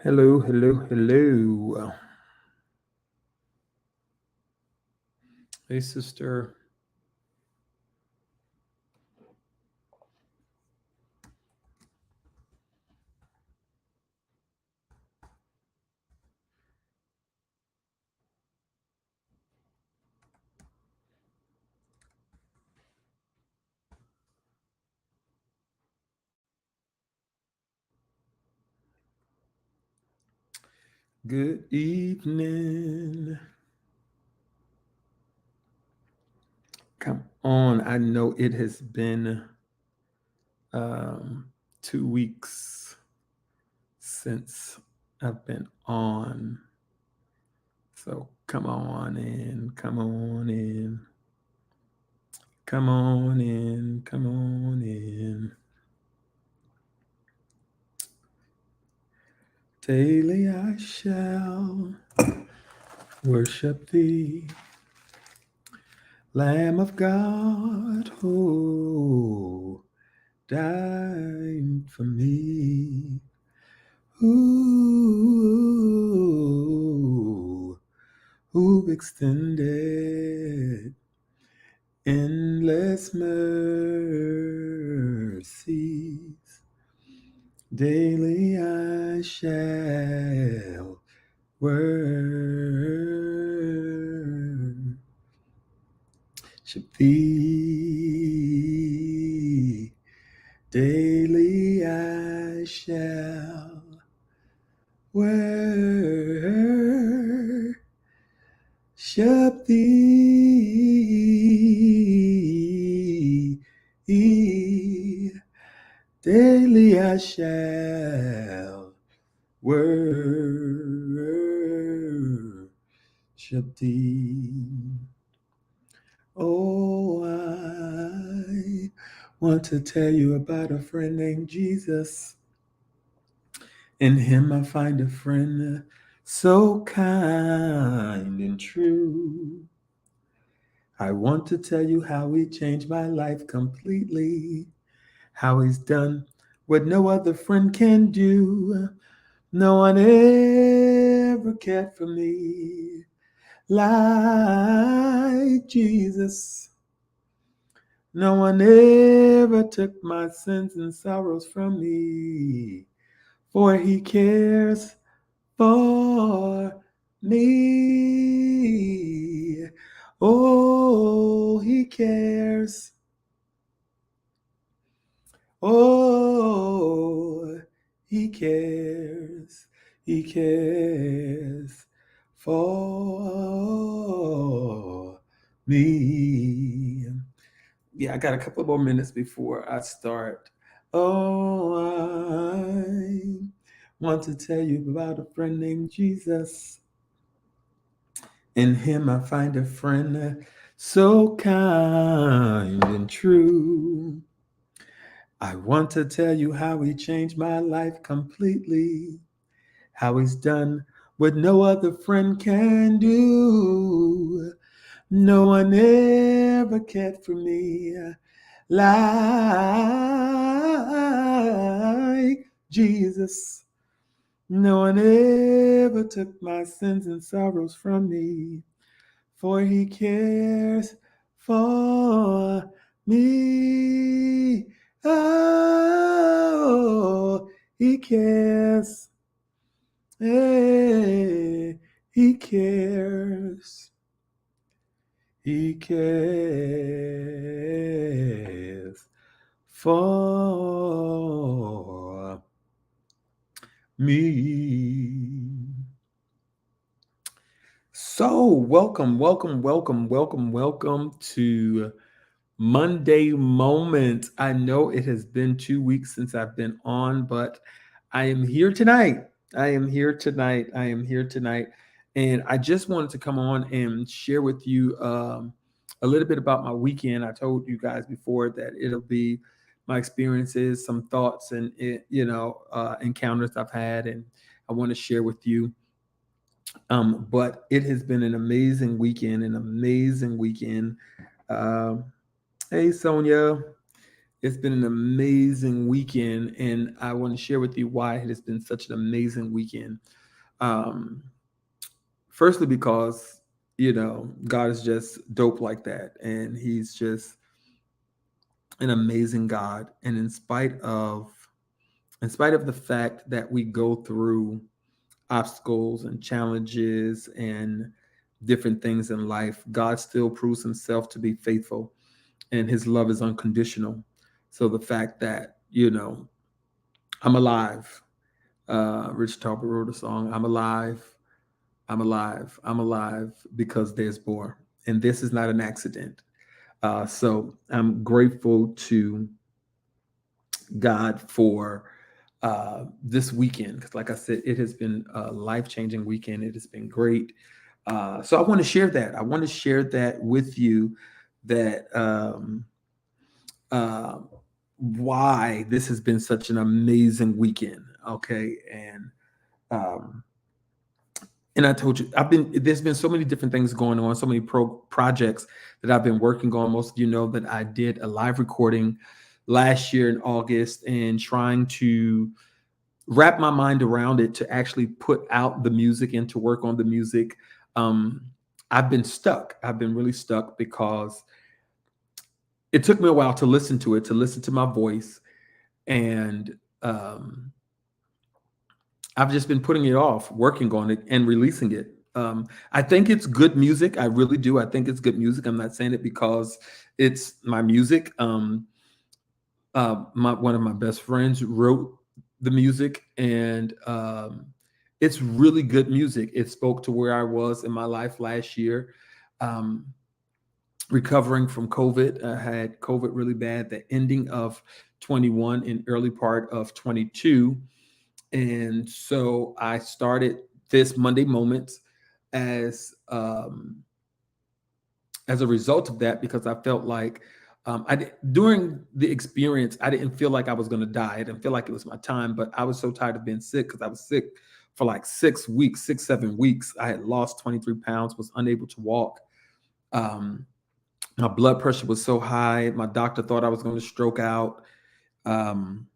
Hello, hello, hello. Hey, sister. Good evening. Come on. I know it has been um, 2 weeks since I've been on. So come on in, come on in, come on in, come on in. Daily I shall worship thee, Lamb of God, who died for me. Who extended endless mercies. Daily I shall worship thee. Daily I shall worship thee. Daily I shall worship thee. Oh, I want to tell you about a friend named Jesus. In him I find a friend so kind and true. I want to tell you how he changed my life completely, how he's done what no other friend can do. No one ever cared for me like Jesus. No one ever took my sins and sorrows from me, for he cares for me. Oh, he cares. Oh, he cares. He cares for me. Yeah, I got a couple more minutes before I start. Oh, I want to tell you about a friend named Jesus. In him I find a friend so kind and true. I want to tell you how he changed my life completely, how he's done what no other friend can do. No one ever cared for me like Jesus. No one ever took my sins and sorrows from me, for he cares for me. Oh, he cares. Hey, he cares. He cares for me. So, welcome to Monday Moment. I know it has been 2 weeks since I've been on, but I am here tonight. I am here tonight. I am here tonight. And I just wanted to come on and share with you a little bit about my weekend. I told you guys before that it'll be my experiences, some thoughts, and encounters I've had, and I want to share with you. But it has been an amazing weekend, an amazing weekend. Um, hey, Sonia. It's been an amazing weekend, and I want to share with you why it has been such an amazing weekend. Um, Firstly, because God is just dope like that, and He's just an amazing God. And in spite of the fact that we go through obstacles and challenges and different things in life, God still proves Himself to be faithful, and His love is unconditional. So the fact that I'm alive. Rich Tauber wrote a song, I'm alive, I'm alive, I'm alive because there's more. And this is not an accident. So I'm grateful to God for this weekend. Because, like I said, it has been a life changing weekend. It has been great. So I want to share that. I want to share that with you that uh, why this has been such an amazing weekend. Okay. Um, and I told you, there's been so many different things going on, so many projects that I've been working on. Most of you know that I did a live recording last year in August and trying to wrap my mind around it to actually put out the music and to work on the music. Um, I've been stuck. I've been really stuck because it took me a while to listen to it, to listen to my voice. And I've just been putting it off, working on it and releasing it. I think it's good music. I really do. I think it's good music. I'm not saying it because it's my music. One of my best friends wrote the music, and it's really good music. It spoke to where I was in my life last year, um, recovering from COVID. I had COVID really bad. The ending of 21 and early part of 22. And so I started this Monday Moments as as a result of that, because I felt like during the experience, I didn't feel like I was going to die. I didn't feel like it was my time, but I was so tired of being sick, because I was sick for like 6 weeks, 7 weeks. I had lost 23 pounds, was unable to walk. Um, my blood pressure was so high. My doctor thought I was going to stroke out. Um,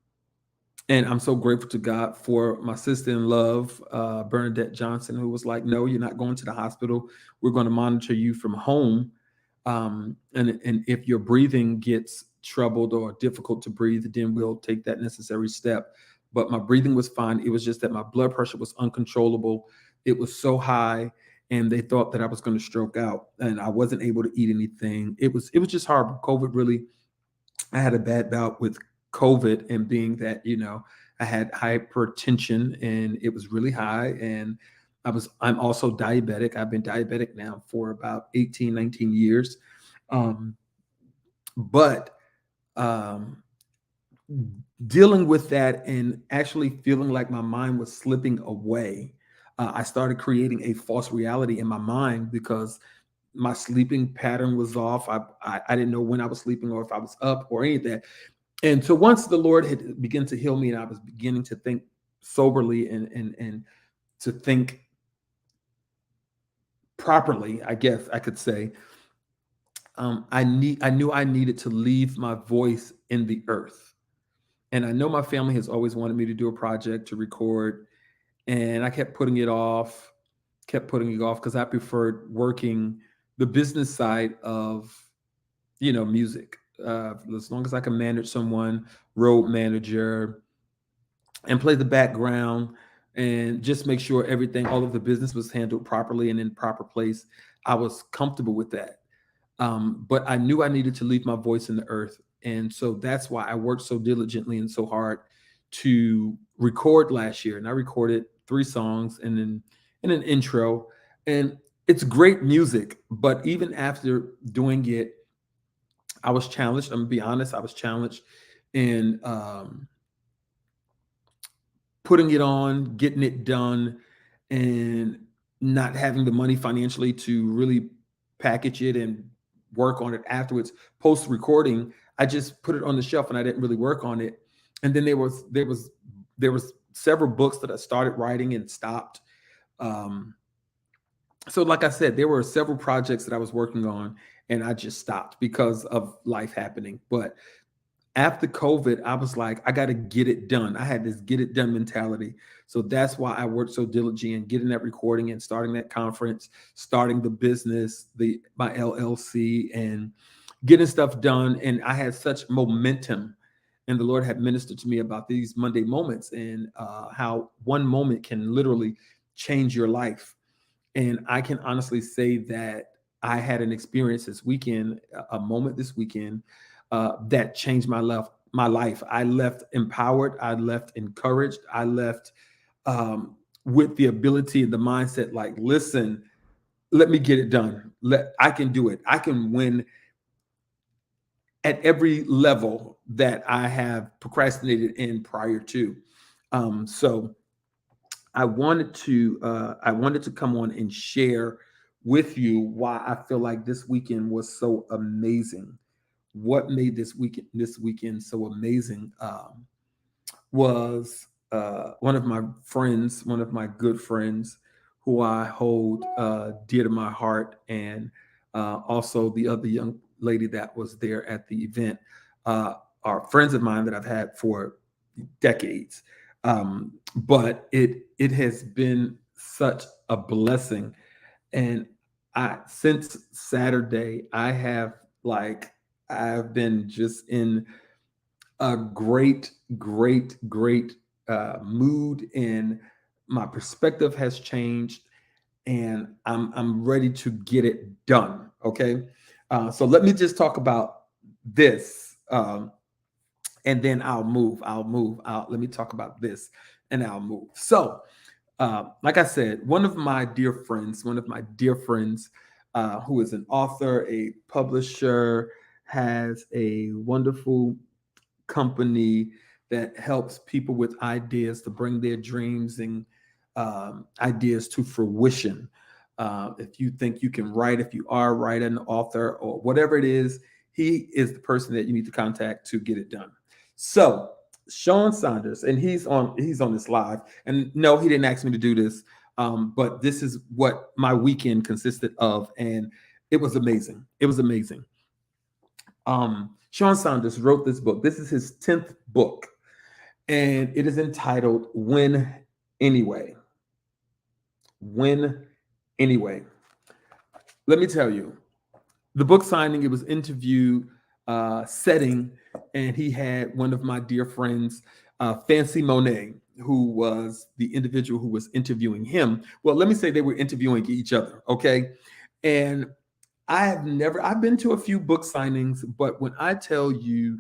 And I'm so grateful to God for my sister in love, Bernadette Johnson, who was like, "No, you're not going to the hospital. We're going to monitor you from home. And if your breathing gets troubled or difficult to breathe, then we'll take that necessary step." But my breathing was fine. It was just that my blood pressure was uncontrollable. It was so high, and they thought that I was going to stroke out, and I wasn't able to eat anything. It was just horrible. COVID really, I had a bad bout with COVID, and being that, I had hypertension and it was really high, and I'm also diabetic. I've been diabetic now for about 18, 19 years. Um, but um, dealing with that and actually feeling like my mind was slipping away, I started creating a false reality in my mind, because my sleeping pattern was off. I didn't know when I was sleeping or if I was up or any of that. And so once the Lord had begun to heal me, and I was beginning to think soberly and to think properly, I guess I could say, I knew I needed to leave my voice in the earth. And I know my family has always wanted me to do a project to record, and I kept putting it off, because I preferred working the business side of music. As long as I can manage someone, road manager, and play the background, and just make sure everything, all of the business was handled properly and in proper place, I was comfortable with that. But I knew I needed to leave my voice in the earth. And so that's why I worked so diligently and so hard to record last year. And I recorded 3 songs and an intro. And it's great music. But even after doing it, I was challenged. I'm gonna be honest, I was challenged in putting it on, getting it done, and not having the money financially to really package it and work on it afterwards. Post recording, I just put it on the shelf and I didn't really work on it. And then there was several books that I started writing and stopped. Um, so like I said, there were several projects that I was working on, and I just stopped because of life happening. But after COVID, I was like, I got to get it done. I had this get it done mentality. So that's why I worked so diligently in getting that recording and starting that conference, starting the business, my LLC, and getting stuff done. And I had such momentum. And the Lord had ministered to me about these Monday moments and how one moment can literally change your life. And I can honestly say that I had an experience this weekend, a moment this weekend that changed my life. My life. I left empowered. I left encouraged. I left with the ability and the mindset, like, listen, let me get it done. I can do it. I can win at every level that I have procrastinated in prior to. So I wanted to come on and share with you why I feel like this weekend was so amazing. What made this weekend so amazing was one of my friends, one of my good friends, who I hold dear to my heart, and also the other young lady that was there at the event are friends of mine that I've had for decades. But it has been such a blessing, and I since Saturday I've been just in a great mood, and my perspective has changed, and I'm ready to get it done. Okay, so let me just talk about this, and then I'll move. I'll move. Let me talk about this, and I'll move. So, like I said, one of my dear friends, who is an author, a publisher, has a wonderful company that helps people with ideas to bring their dreams and ideas to fruition. If you think you can write, if you are a writer, an author, or whatever it is, he is the person that you need to contact to get it done. So Sean Saunders, and he's on this live. And no, he didn't ask me to do this, but this is what my weekend consisted of, and it was amazing. It was amazing. Sean Saunders wrote this book. This is his 10th book, and it is entitled Win Anyway. Win Anyway. Let me tell you, the book signing, it was interview setting, and he had one of my dear friends, Fancy Monet, who was the individual who was interviewing him. Well, let me say they were interviewing each other, okay? And I've been to a few book signings, but when I tell you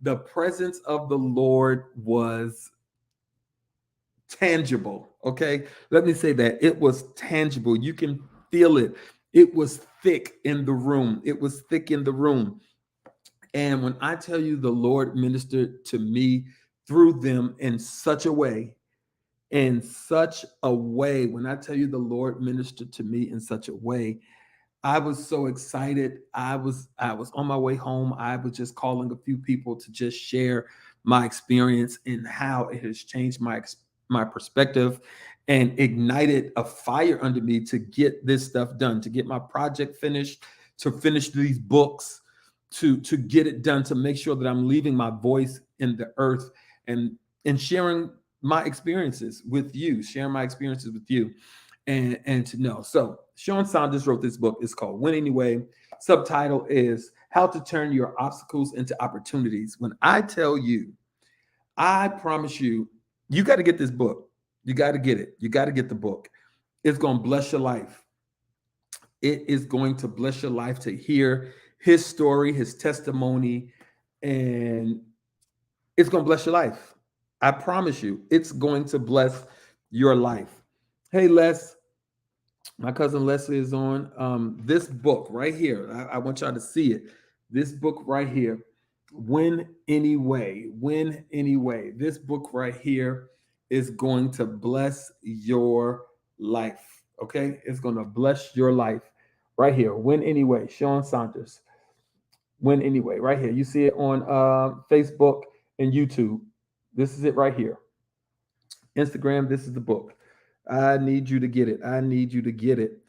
the presence of the Lord was tangible, okay? Let me say that it was tangible. You can feel it. It was thick in the room. It was thick in the room. And when I tell you the Lord ministered to me through them when I tell you the Lord ministered to me in such a way, I was so excited. I was on my way home. I was just calling a few people to just share my experience and how it has changed my perspective and ignited a fire under me to get this stuff done, to get my project finished, to finish these books, to get it done, to make sure that I'm leaving my voice in the earth, and sharing my experiences with you, and to know. So Sean Saunders wrote this book. It's called Win Anyway. Subtitle is How to Turn Your Obstacles into Opportunities. When I tell you, I promise you, you got to get this book. You got to get it. You got to get the book. It's going to bless your life. It is going to bless your life to hear his story, his testimony, and it's going to bless your life. I promise you, it's going to bless your life. Hey, Les, my cousin Leslie is on. This book right here, I want y'all to see it. This book right here, Win Anyway. Win Anyway. This book right here is going to bless your life. Okay? It's going to bless your life right here. Win Anyway. Sean Saunders. Win Anyway. Right here. You see it on Facebook and YouTube. This is it right here. Instagram, this is the book. I need you to get it. I need you to get it.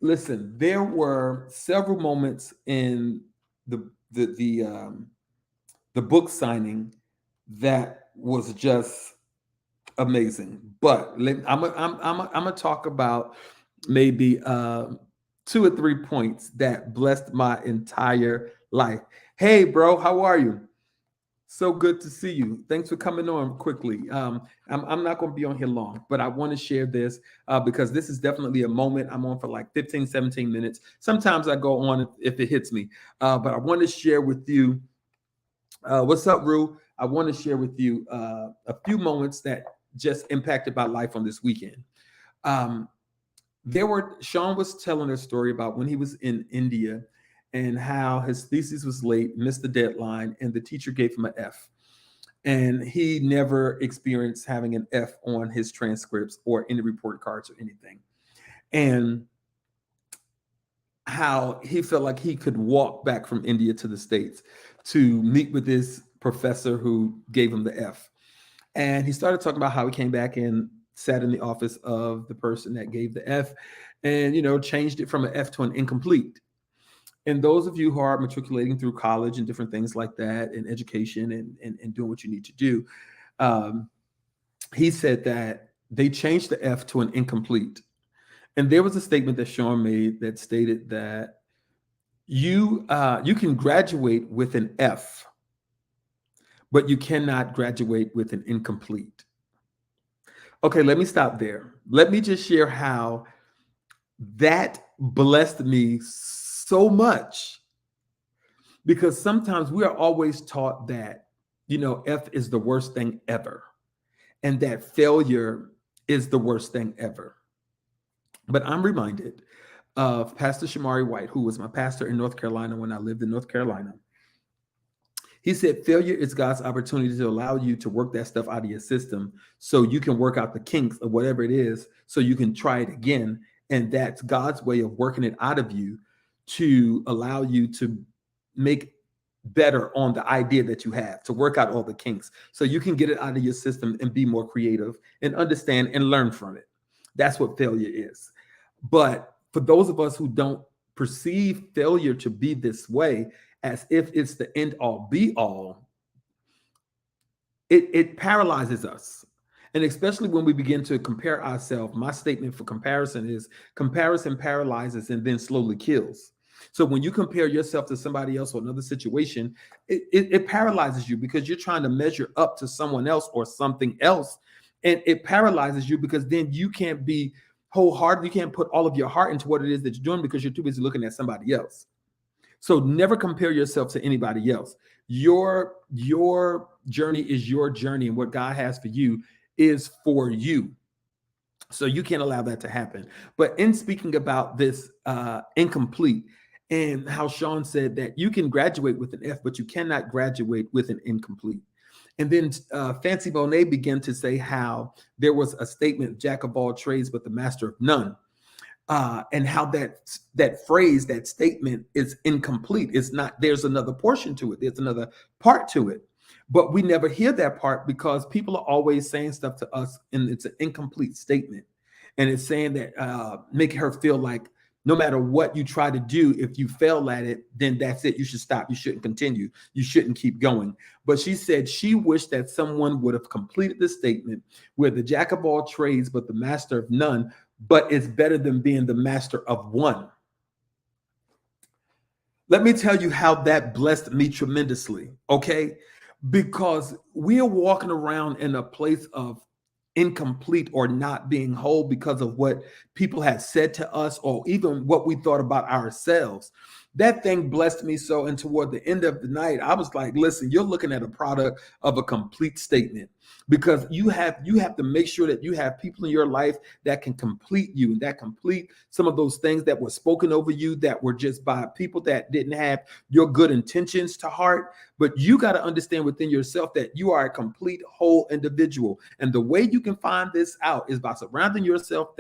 Listen, there were several moments in the the book signing that was just amazing. But I'm gonna talk about maybe 2 or 3 points that blessed my entire life. Hey, bro, how are you? So good to see you. Thanks for coming on quickly. I'm not going to be on here long, but I want to share this because this is definitely a moment. I'm on for like 15, 17 minutes. Sometimes I go on if it hits me, but I want to share with you. What's up, Rue? I want to share with you a few moments that just impacted my life on this weekend. Um, Sean was telling a story about when he was in India and how his thesis was late, missed the deadline, and the teacher gave him an F. And he never experienced having an F on his transcripts or any report cards or anything. And how he felt like he could walk back from India to the States to meet with this professor who gave him the F. And he started talking about how he came back and sat in the office of the person that gave the F and, changed it from an F to an incomplete. And those of you who are matriculating through college and different things like that and education and doing what you need to do, he said that they changed the F to an incomplete. And there was a statement that Sean made that stated that you can graduate with an F, but you cannot graduate with an incomplete. Okay, let me stop there. Let me just share how that blessed me so much, because sometimes we are always taught that, F is the worst thing ever, and that failure is the worst thing ever. But I'm reminded of Pastor Shamari White, who was my pastor in North Carolina when I lived in North Carolina. He said, failure is God's opportunity to allow you to work that stuff out of your system so you can work out the kinks of whatever it is, so you can try it again. And that's God's way of working it out of you to allow you to make better on the idea that you have, to work out all the kinks so you can get it out of your system and be more creative and understand and learn from it. That's what failure is. But for those of us who don't perceive failure to be this way, as if it's the end all be all, it paralyzes us. And especially when we begin to compare ourselves, my statement for comparison is comparison paralyzes and then slowly kills. So when you compare yourself to somebody else or another situation, it paralyzes you because you're trying to measure up to someone else or something else. And it paralyzes you because then you can't be wholehearted. You can't put all of your heart into what it is that you're doing because you're too busy looking at somebody else. So never compare yourself to anybody else. Your journey is your journey, and what God has for you is for you. So you can't allow that to happen. But in speaking about this incomplete, and how Sean said that you can graduate with an F, but you cannot graduate with an incomplete. And then Fancy Monet began to say how there was a statement, jack of all trades, but the master of none. And how that phrase, that statement is incomplete. It's not, there's another portion to it. There's another part to it. But we never hear that part because people are always saying stuff to us and it's an incomplete statement. And it's saying that making her feel like no matter what you try to do, if you fail at it, then that's it. You should stop. You shouldn't continue. You shouldn't keep going. But she said she wished that someone would have completed the statement where the jack of all trades, but the master of none, but it's better than being the master of one. Let me tell you how that blessed me tremendously, okay? Because we are walking around in a place of incomplete or not being whole because of what people had said to us or even what we thought about ourselves. That thing blessed me so, and toward the end of the night, I was like, listen, you're looking at a product of a complete statement, because you have to make sure that you have people in your life that can complete you and that complete some of those things that were spoken over you that were just by people that didn't have your good intentions to heart. But you got to understand within yourself that you are a complete whole individual. And the way you can find this out is by surrounding yourself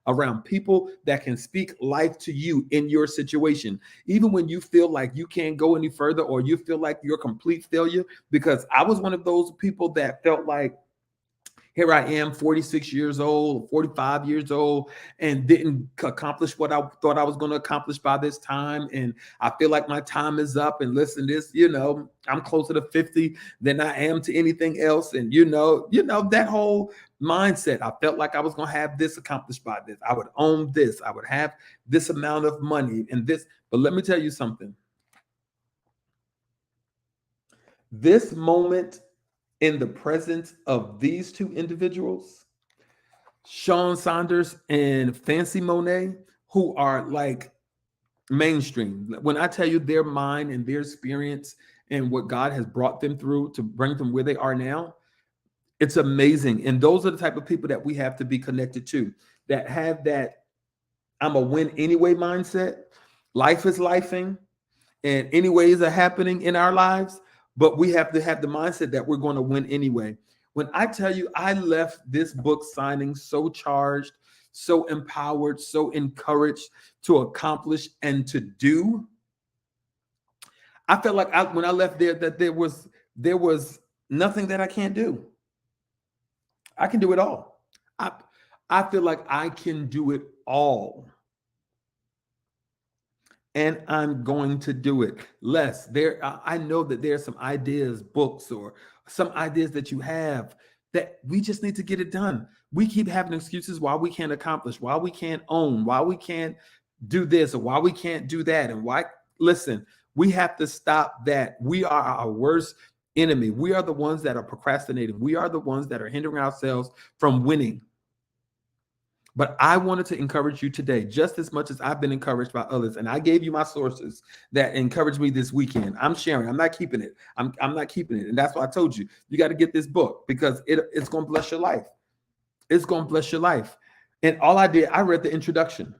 around people that can speak life to you in your situation, even when you feel like you can't go any further or you feel like you're a complete failure. Because I was one of those people that felt like Here I am, 46 years old, 45 years old, and didn't accomplish what I thought I was going to accomplish by this time. And I feel like my time is up. And listen, I'm closer to 50 than I am to anything else. And that whole mindset. I felt like I was going to have this accomplished by this. I would own this. I would have this amount of money and this. But let me tell you something. This moment in the presence of these two individuals, Sean Saunders and Fancy Monet, who are like mainstream. When I tell you their mind and their experience and what God has brought them through to bring them where they are now, it's amazing. And those are the type of people that we have to be connected to, that have that I'm a win anyway mindset. Life is lifing and anyways are happening in our lives, but we have to have the mindset that we're going to win anyway. When I tell you, I left this book signing so charged, so empowered, so encouraged to accomplish and to do. I felt like when I left there that there was nothing that I can't do. I can do it all. I feel like I can do it all. And I'm going to do it. Les, I know that there are some ideas, books, or some ideas that you have that we just need to get it done. We keep having excuses why we can't accomplish, why we can't own, why we can't do this, or why we can't do that. And why, listen, we have to stop that. We are our worst enemy. We are the ones that are procrastinating. We are the ones that are hindering ourselves from winning. But I wanted to encourage you today, just as much as I've been encouraged by others. And I gave you my sources that encouraged me this weekend. I'm sharing. I'm not keeping it. I'm not keeping it. And that's why I told you, you got to get this book because it's going to bless your life. It's going to bless your life. And all I did, I read the introduction.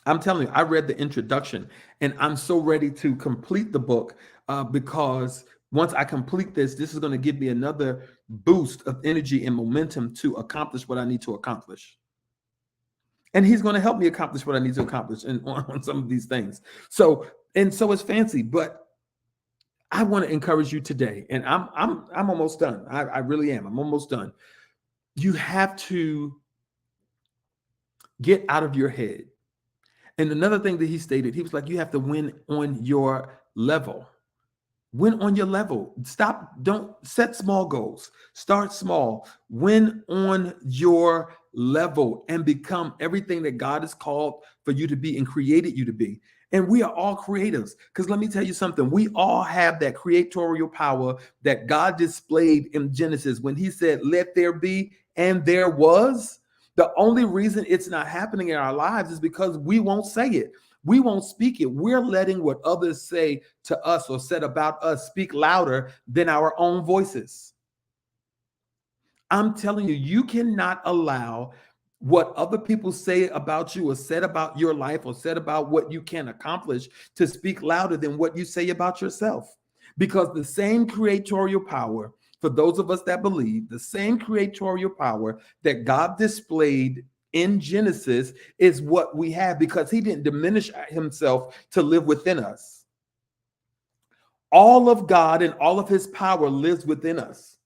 I'm telling you, I read the introduction and I'm so ready to complete the book because once I complete this is going to give me another boost of energy and momentum to accomplish what I need to accomplish. And he's going to help me accomplish what I need to accomplish on some of these things. So is Fancy, but I want to encourage you today. And I'm almost done. I really am. I'm almost done. You have to get out of your head. And another thing that he stated, he was like, you have to win on your level. Win on your level. Don't set small goals. Start small. Win on your level and become everything that God has called for you to be and created you to be. And we are all creatives. Because let me tell you something. We all have that creatorial power that God displayed in Genesis when he said, let there be, and there was. The only reason it's not happening in our lives is because we won't say it. We won't speak it. We're letting what others say to us or said about us speak louder than our own voices. I'm telling you, you cannot allow what other people say about you or said about your life or said about what you can accomplish to speak louder than what you say about yourself. Because the same creatorial power, for those of us that believe, the same creatorial power that God displayed in Genesis is what we have, because he didn't diminish himself to live within us. All of God and all of his power lives within us.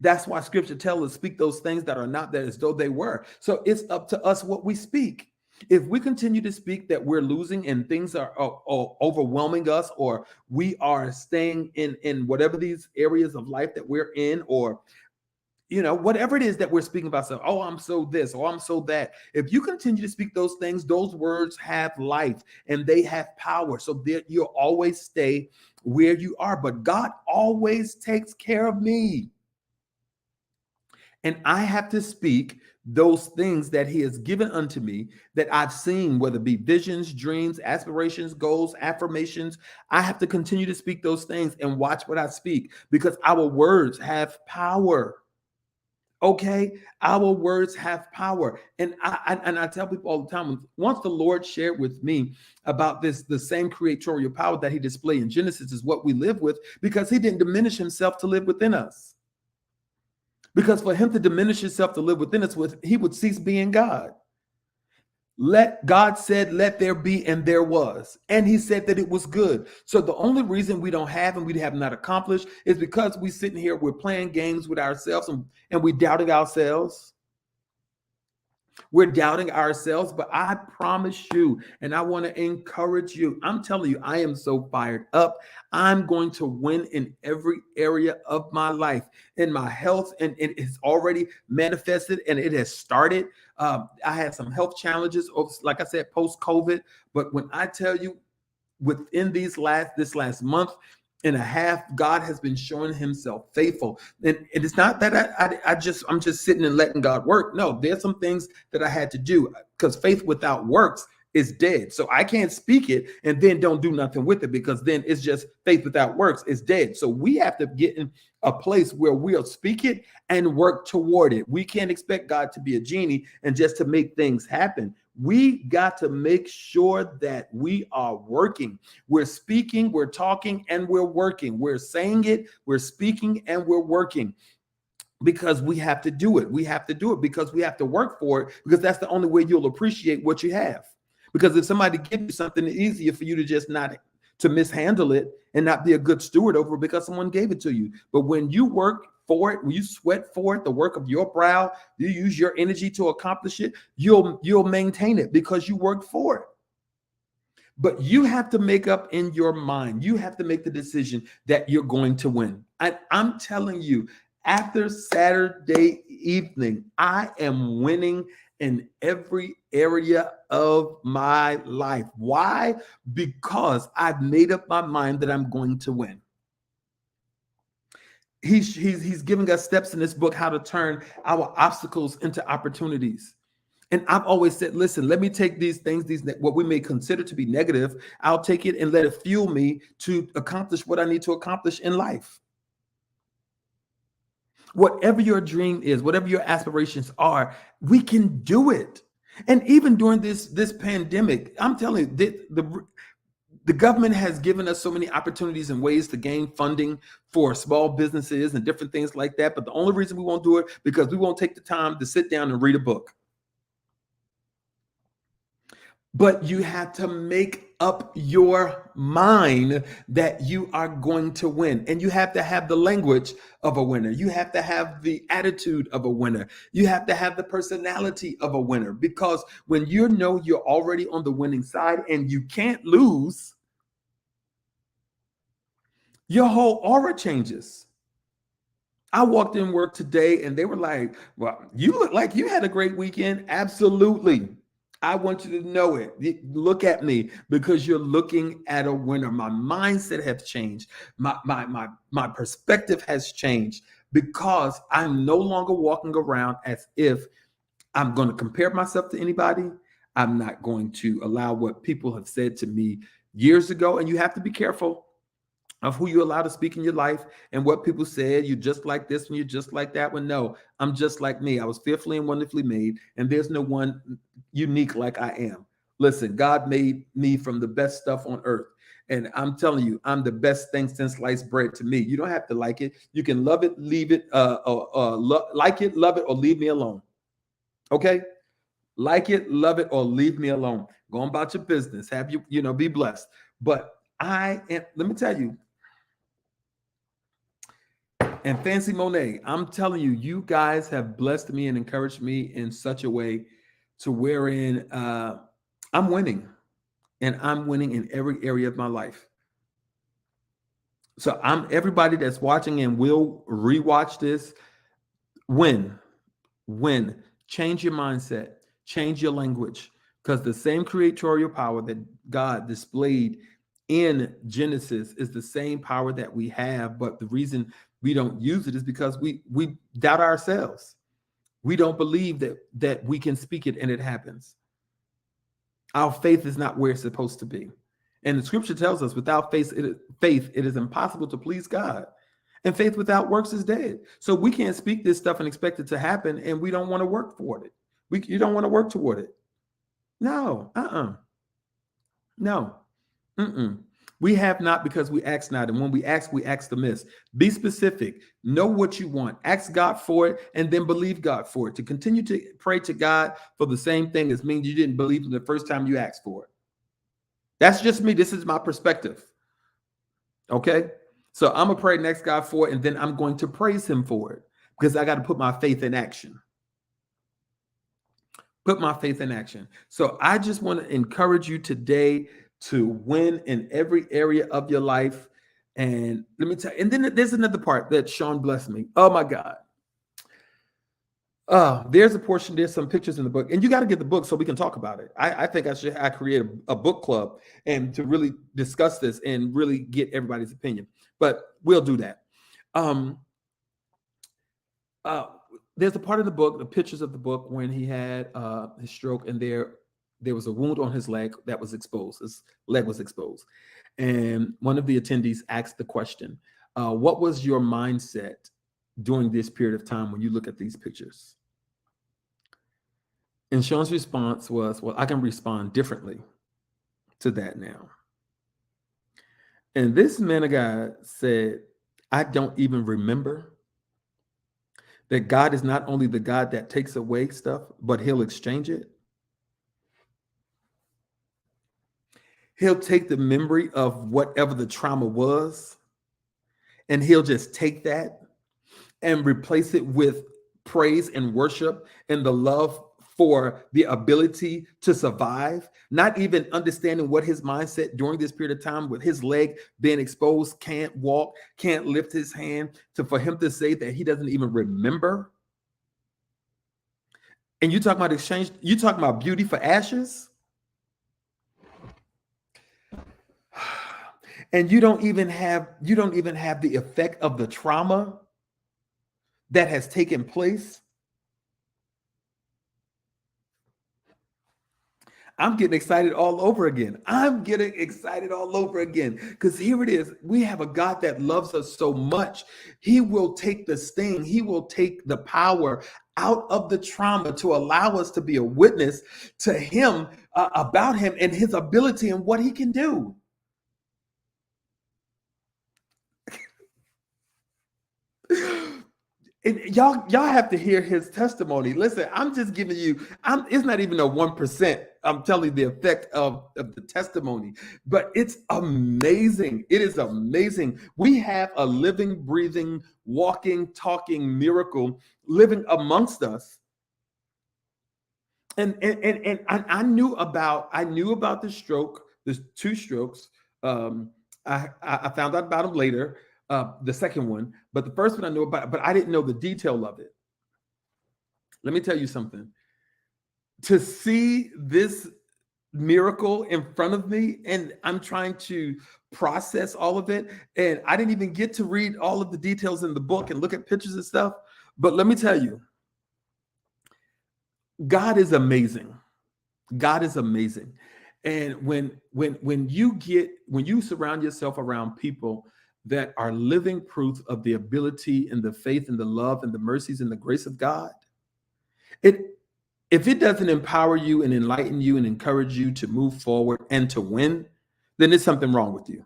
That's why scripture tells us, speak those things that are not that as though they were. So it's up to us what we speak. If we continue to speak that we're losing and things are overwhelming us, or we are staying in whatever these areas of life that we're in, or whatever it is that we're speaking about, so, oh, I'm so this, or I'm so that. If you continue to speak those things, those words have life and they have power. So that you'll always stay where you are. But God always takes care of me. And I have to speak those things that he has given unto me that I've seen, whether it be visions, dreams, aspirations, goals, affirmations. I have to continue to speak those things and watch what I speak, because our words have power. Okay, our words have power. And I tell people all the time, once the Lord shared with me about the same creatorial power that he displayed in Genesis is what we live with, because he didn't diminish himself to live within us. Because for him to diminish himself to live within us, he would cease being God. Let God said, let there be, and there was. And he said that it was good. So the only reason we don't have and we have not accomplished is because we sitting here, we're playing games with ourselves and we doubting ourselves. We're doubting ourselves, but I promise you, and I want to encourage you. I'm telling you, I am so fired up. I'm going to win in every area of my life, in my health, and it is already manifested and it has started. I had some health challenges, like I said, post COVID. But when I tell you, within this last month and a half, God has been showing himself faithful. And it's not that I'm just sitting and letting God work. No, there's some things that I had to do, because faith without works is dead. So I can't speak it and then don't do nothing with it, because then it's just faith without works is dead. So we have to get in a place where we'll speak it and work toward it. We can't expect God to be a genie and just to make things happen. We got to make sure that we are working. We're speaking, we're talking, and we're working. We're saying it, we're speaking, and we're working, because we have to do it. We have to do it because we have to work for it, because that's the only way you'll appreciate what you have. Because if somebody gives you something, it's easier for you to just not to mishandle it and not be a good steward over it because someone gave it to you. But when you work for it, when you sweat for it, the work of your brow, you use your energy to accomplish it, you'll maintain it because you worked for it. But you have to make up in your mind. You have to make the decision that you're going to win. I'm telling you, after Saturday evening, I am winning in every area of my life. Why? Because I've made up my mind that I'm going to win. He's giving us steps in this book how to turn our obstacles into opportunities. And I've always said, listen, let me take these things, what we may consider to be negative, I'll take it and let it fuel me to accomplish what I need to accomplish in life. Whatever your dream is, whatever your aspirations are, we can do it. And even during this pandemic, I'm telling you, the government has given us so many opportunities and ways to gain funding for small businesses and different things like that. But the only reason we won't do it because we won't take the time to sit down and read a book. But you have to make up your mind that you are going to win. And you have to have the language of a winner. You have to have the attitude of a winner. You have to have the personality of a winner. Because when you know you're already on the winning side and you can't lose, your whole aura changes. I walked in work today and they were like, well, you look like you had a great weekend. Absolutely. I want you to know it. Look at me, because you're looking at a winner. My mindset has changed. My perspective has changed, because I'm no longer walking around as if I'm going to compare myself to anybody. I'm not going to allow what people have said to me years ago. And you have to be careful of who you allow to speak in your life and what people said. You're just like this and you're just like that one. No, I'm just like me. I was fearfully and wonderfully made, and there's no one unique like I am. Listen, God made me from the best stuff on earth. And I'm telling you, I'm the best thing since sliced bread to me. You don't have to like it. You can love it, leave it, like it, love it, or leave me alone. Okay? Like it, love it, or leave me alone. Go on about your business. Have you, be blessed. But let me tell you, and Fancy Monet, I'm telling you, you guys have blessed me and encouraged me in such a way to wherein I'm winning, and I'm winning in every area of my life. So everybody that's watching and will rewatch this, win, change your mindset, change your language, because the same creatorial power that God displayed in Genesis is the same power that we have. But the reason we don't use it is because we doubt ourselves. We don't believe that we can speak it and it happens. Our faith is not where it's supposed to be. And the scripture tells us without faith, it is impossible to please God. And faith without works is dead. So we can't speak this stuff and expect it to happen, and we don't want to work for it. You don't want to work toward it. No, no. We have not because we ask not. And when we ask amiss. Be specific. Know what you want. Ask God for it and then believe God for it. To continue to pray to God for the same thing is means you didn't believe him the first time you asked for it. That's just me. This is my perspective. Okay? So I'm going to pray next God for it, and then I'm going to praise him for it because I got to put my faith in action. Put my faith in action. So I just want to encourage you today to win in every area of your life. And let me tell you, and then there's another part that Sean blessed me. Oh my God. There's a portion, there's some pictures in the book, and you got to get the book so we can talk about it. I think I create a book club and to really discuss this and really get everybody's opinion, but we'll do that. There's a part of the book, the pictures of the book, when he had his stroke, and there was a wound on his leg that was exposed. His leg was exposed. And one of the attendees asked the question, what was your mindset during this period of time when you look at these pictures? And Sean's response was, well, I can respond differently to that now. And this man of God said, I don't even remember that God is not only the God that takes away stuff, but he'll exchange it. He'll take the memory of whatever the trauma was, and he'll just take that and replace it with praise and worship and the love for the ability to survive, not even understanding what his mindset during this period of time with his leg being exposed, can't walk, can't lift his hand, for him to say that he doesn't even remember. And you talking about exchange, you talking about beauty for ashes? And you don't even have the effect of the trauma that has taken place. I'm getting excited all over again. I'm getting excited all over again because here it is. We have a God that loves us so much. He will take the sting. He will take the power out of the trauma to allow us to be a witness to him, about him and his ability and what he can do. And y'all have to hear his testimony. Listen, I'm just giving you, it's not even a 1%. I'm telling you the effect of the testimony, but it's amazing. It is amazing. We have a living, breathing, walking, talking miracle living amongst us. And I knew about the stroke. There's 2 strokes. I found out about them later. The second one, but the first one I knew about, but I didn't know the detail of it. Let me tell you something. To see this miracle in front of me, and I'm trying to process all of it, and I didn't even get to read all of the details in the book and look at pictures and stuff. But let me tell you, God is amazing. God is amazing. And when you surround yourself around people that are living proof of the ability and the faith and the love and the mercies and the grace of God, if it doesn't empower you and enlighten you and encourage you to move forward and to win, then there's something wrong with you.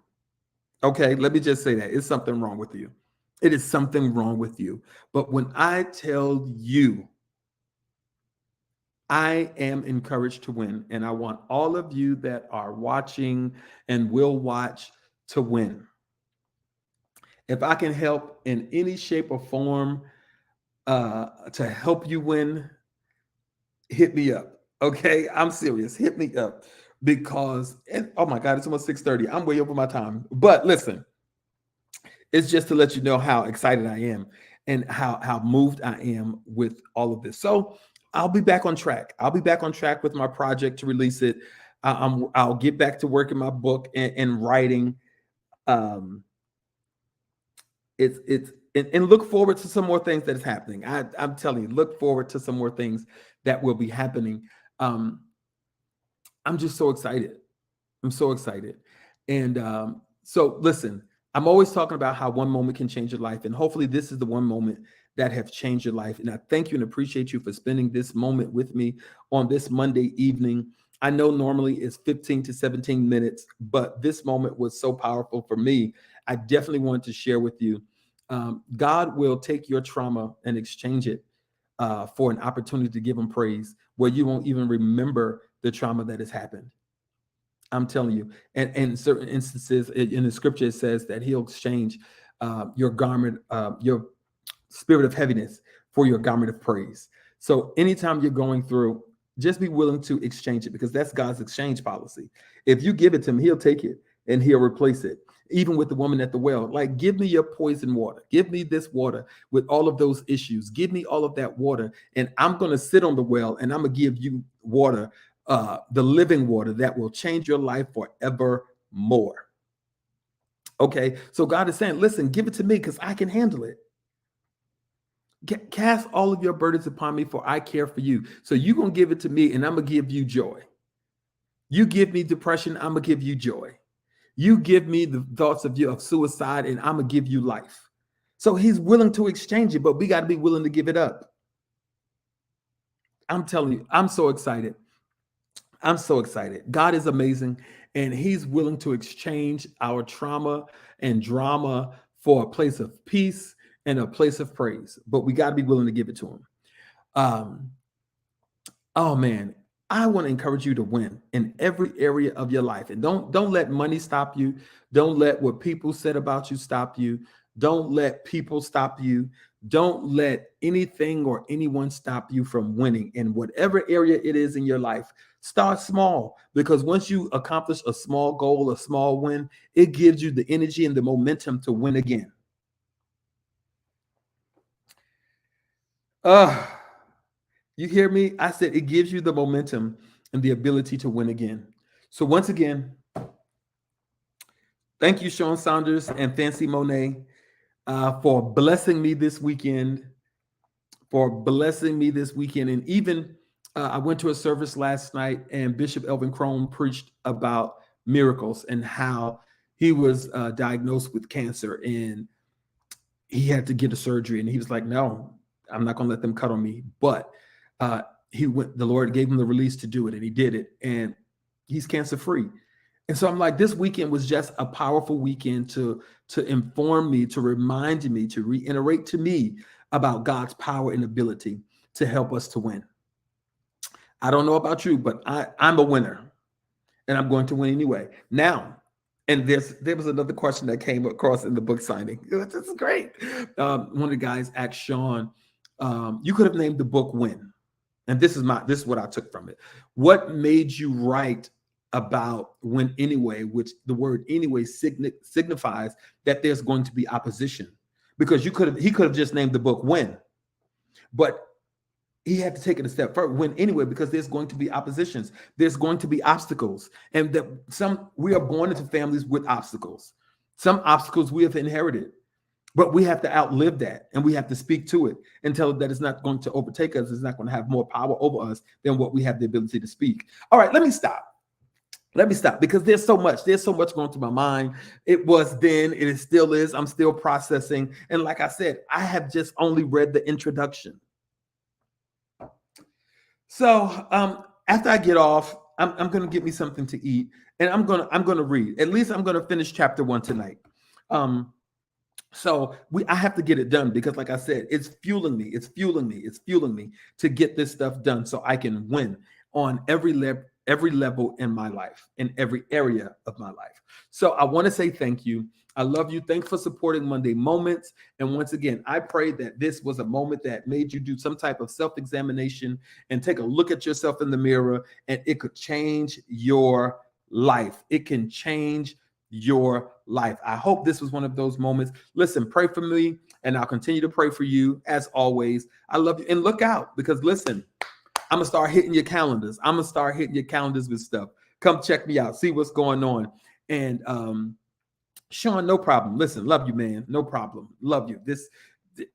Okay, let me just say that. It's something wrong with you. It is something wrong with you. But when I tell you, I am encouraged to win, and I want all of you that are watching and will watch to win. If I can help in any shape or form to help you win, hit me up. Okay, I'm serious. Hit me up because, oh my God, it's almost 6:30. I'm way over my time. But listen, it's just to let you know how excited I am and how moved I am with all of this. So I'll be back on track. I'll be back on track with my project to release it. I'll get back to working my book and writing. And look forward to some more things that is happening. I'm telling you, look forward to some more things that will be happening. I'm just so excited. I'm so excited. And so listen, I'm always talking about how one moment can change your life. And hopefully this is the one moment that have changed your life. And I thank you and appreciate you for spending this moment with me on this Monday evening. I know normally it's 15 to 17 minutes, but this moment was so powerful for me. I definitely want to share with you. God will take your trauma and exchange it for an opportunity to give him praise where you won't even remember the trauma that has happened. I'm telling you. And in certain instances in the scripture, it says that he'll exchange your garment, your spirit of heaviness for your garment of praise. So anytime you're going through, just be willing to exchange it because that's God's exchange policy. If you give it to him, he'll take it and he'll replace it. Even with the woman at the well, like, give me your poison water. Give me this water with all of those issues. Give me all of that water. And I'm going to sit on the well and I'm going to give you water, the living water that will change your life forevermore. Okay. So God is saying, listen, give it to me because I can handle it. Cast all of your burdens upon me, for I care for you. So you're going to give it to me, and I'm going to give you joy. You give me depression, I'm going to give you joy. You give me the thoughts of suicide, and I'm going to give you life. So he's willing to exchange it, but we got to be willing to give it up. I'm telling you, I'm so excited. I'm so excited. God is amazing, and he's willing to exchange our trauma and drama for a place of peace and a place of praise, but we got to be willing to give it to him. Oh man, I want to encourage you to win in every area of your life, and don't let money stop you. Don't let what people said about you stop you. Don't let people stop you. Don't let anything or anyone stop you from winning in whatever area it is in your life. Start small, because once you accomplish a small goal, a small win, it gives you the energy and the momentum to win again. You hear me? I said it gives you the momentum and the ability to win again. So once again, thank you, Sean Saunders and Fancy Monet, for blessing me this weekend. And even I went to a service last night, and Bishop Elvin Crone preached about miracles and how he was diagnosed with cancer, and he had to get a surgery. And he was like, no, I'm not going to let them cut on me. But the Lord gave him the release to do it, and he did it, and he's cancer free. And so I'm like, this weekend was just a powerful weekend to inform me, to remind me, to reiterate to me about God's power and ability to help us to win. I don't know about you, but I'm a winner, and I'm going to win anyway. Now, and there was another question that came across in the book signing. This is great. One of the guys asked Sean, you could have named the book Win. And this is what I took from it. What made you write about win anyway, which the word anyway signifies that there's going to be opposition? Because he could have just named the book Win, but he had to take it a step further. Win anyway, because there's going to be oppositions. There's going to be obstacles. And we are born into families with obstacles. Some obstacles we have inherited, but we have to outlive that, and we have to speak to it and tell it that it's not going to overtake us. It's not going to have more power over us than what we have the ability to speak. All right, let me stop because there's so much going through my mind. It was then, it still is. I'm still processing. And like I said, I have just only read the introduction. So after I get off, I'm going to get me something to eat, and I'm going to read. At least I'm going to finish chapter 1 tonight. So I have to get it done because, like I said, it's fueling me to get this stuff done so I can win on every level in my life, in every area of my life. So I want to say thank you. I love you. Thanks for supporting Monday Moments. And once again, I pray that this was a moment that made you do some type of self-examination and take a look at yourself in the mirror, and it could change your life. It can change your life. I hope this was one of those moments. Listen, pray for me, and I'll continue to pray for you as always. I love you, and look out, because listen, I'm gonna start hitting your calendars. With stuff. Come check me out, see what's going on. And Sean, no problem. Listen, love you, man. No problem. Love you.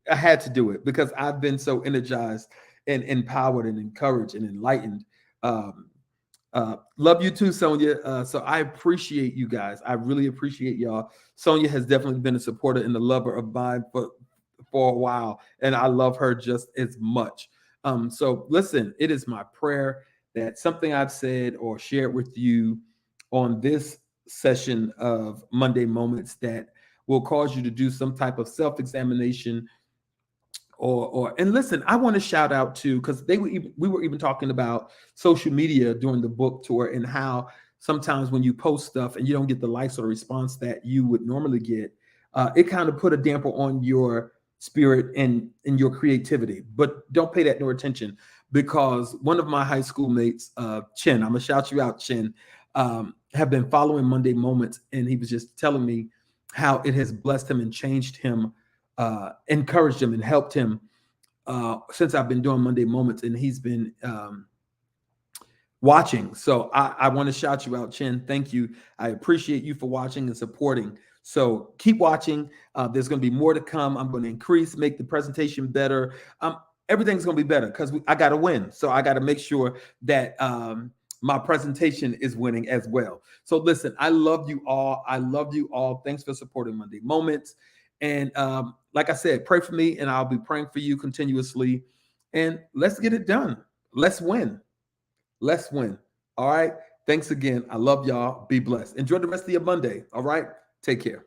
I had to do it because I've been so energized and empowered and encouraged and enlightened. Love you too, Sonia. So I appreciate you guys. I really appreciate y'all. Sonia has definitely been a supporter and a lover of mine for a while, and I love her just as much. So listen, it is my prayer that something I've said or shared with you on this session of Monday Moments that will cause you to do some type of self-examination or and listen, I want to shout out to, because we were even talking about social media during the book tour and how sometimes when you post stuff and you don't get the likes or the response that you would normally get, it kind of put a damper on your spirit and your creativity. But don't pay that no attention, because one of my high school mates, Chin, I'm gonna shout you out, Chin, have been following Monday Moments, and he was just telling me how it has blessed him and changed him, encouraged him and helped him since I've been doing Monday Moments, and he's been watching. So I want to shout you out, Chin. Thank you. I appreciate you for watching and supporting. So keep watching. There's going to be more to come. I'm going to increase, make the presentation better. Everything's going to be better because I got to win. So I got to make sure that my presentation is winning as well. So listen, I love you all. I love you all. Thanks for supporting Monday Moments. And like I said, pray for me, and I'll be praying for you continuously. And let's get it done. Let's win. Let's win. All right. Thanks again. I love y'all. Be blessed. Enjoy the rest of your Monday. All right. Take care.